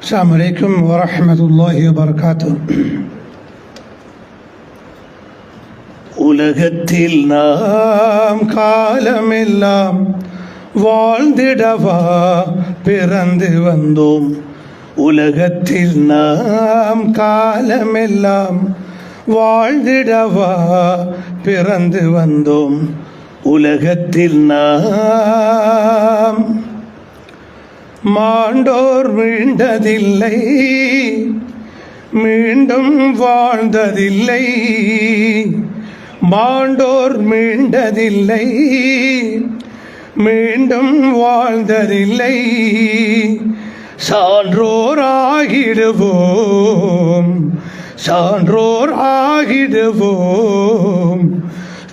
السلام عليكم ورحمة الله وبركاته. உலகத்தில் நாம் காலமெல்லாம் வாழ்ந்திடவா பிறந்து வந்தோம். உலகத்தில் நாம் காலமெல்லாம் வாழ்ந்திடவா பிறந்து வந்தோம். உலகத்தில் நாம் மாண்டோர் மீண்டதில்லை, மீண்டும் வாழ்ந்ததில்லை. மாண்டோர் மீண்டதில்லை, மீண்டும் வாழ்ந்ததில்லை. சான்றோர் ஆகிடுவோம், சான்றோர் ஆகிடுவோம்.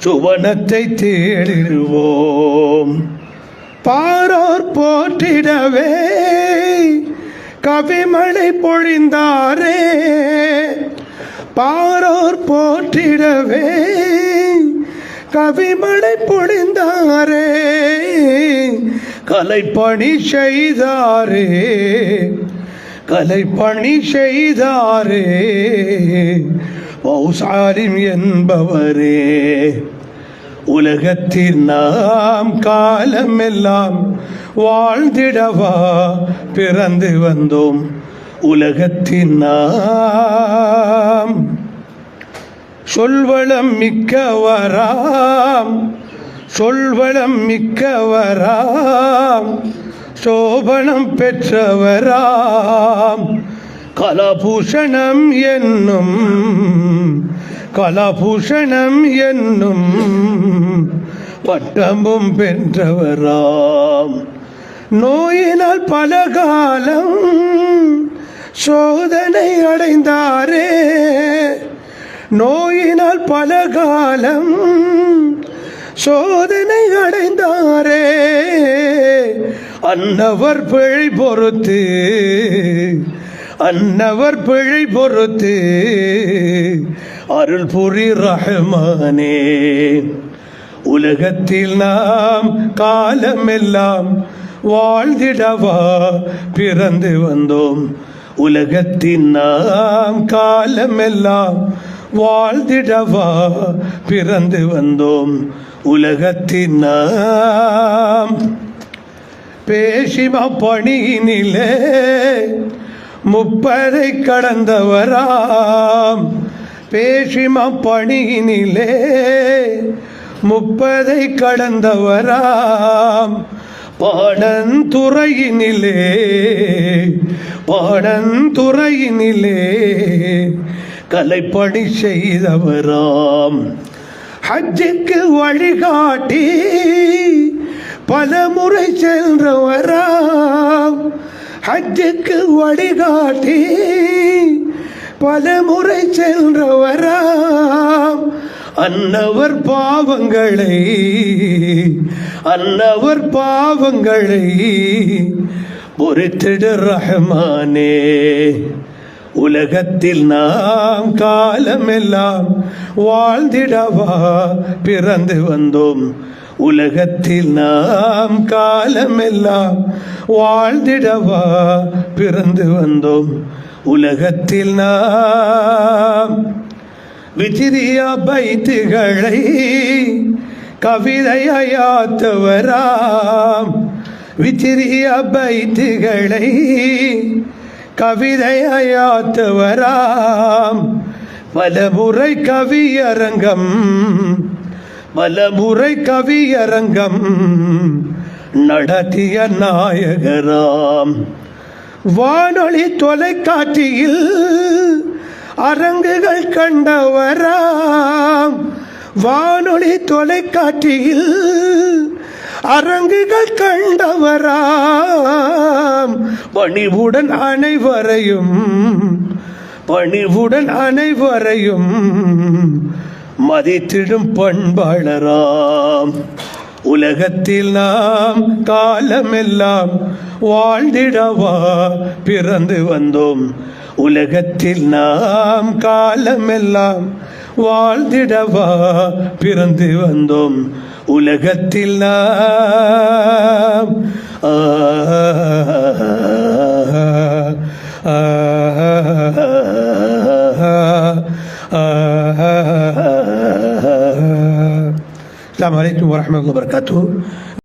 சுவனத்தை தேடிடுவோம். பாரோர் போற்றிடவே கவிமழை பொழிந்தாரே. பாரோர் போற்றிடவே கவிமழை பொழிந்தாரே. கலைப்பணி செய்தாரே, கலைப்பணி செய்தாரே. ஔசாரிம் என்பவரே. உலகத்தில் நாம் காலமெல்லாம் வாழ்ந்திடவா பிறந்து வந்தோம். உலகத்தில் நாம் சொல்வளம் மிக்கவராம், சொல்வளம் மிக்கவராம். சோபனம் பெற்றவராம். கலாபூஷணம் என்னும், கலாபூஷணம் என்னும் பட்டமும் பெற்றவராம். நோயினால் பல காலம் சோதனை அடைந்தாரே. நோயினால் பல காலம் சோதனை அடைந்தாரே. அன்னவர் பிழை பொறுத்து, அன்னவர் பிழை பொறுத்து அருள் புரி ரஹ்மானே. உலகத்தில் நாம் காலமெல்லாம் வாழ்ந்திடவா பிறந்து வந்தோம். உலகத்தில் நாம் காலமெல்லாம் வாழ்ந்திடவா பிறந்து வந்தோம். உலகத்தில் நாம் பேசிம பணியினிலே முப்பதை கடந்தவராம். பேசிம பணியினிலே முப்பதை கடந்தவராம். பாடந்துறையினிலே, பாடந்துறையினிலே கலைப்பணி செய்தவராம். ஹஜ்ஜுக்கு வழிகாட்டி பல முறை சென்றவராம். ஹஜ்ஜுக்கு வழிகாட்டி பல முறை சென்றவராம். அன்னவர் பாவங்களை, அன்னவர் பாவங்களை பொறுத்திடு ரஹ்மானே. உலகத்தில் நாம் காலமெல்லாம் வாழ்ந்திடவா பிறந்து வந்தோம். உலகத்தில் நாம் காலமெல்லாம் வாழ்ந்திடவா பிறந்து வந்தோம். உலகத்தில் நாம் விசிறிய பைத்துகளை கவிதையாத்தவராம். விசிறிய பைத்துகளை கவிதையாத்தவராம். பலமுறை கவியரங்கம், பலமுறை கவியரங்கம் நடத்திய நாயகராம். வானொலி தொலைக்காட்சியில் அரங்குகள் கண்டவராம். வானொலி தொலைக்காட்சியில் அரங்குகள் கண்டவராம். பணிவுடன் அனைவரையும், பணிவுடன் அனைவரையும் மதித்திடும் பண்பாளராம். உலகத்தில் நாம் காலமெல்லாம் வாழ்ந்திடவா பிறந்து வந்தோம். உலகத்தில் நாம் காலமெல்லாம் வாழ்ந்திடவா பிறந்து வந்தோம். உலகத்தில் நாம் அஸ்ஸலாமு அலைக்கும் வரஹ்மத்துல்லாஹி வபரகாத்துஹு.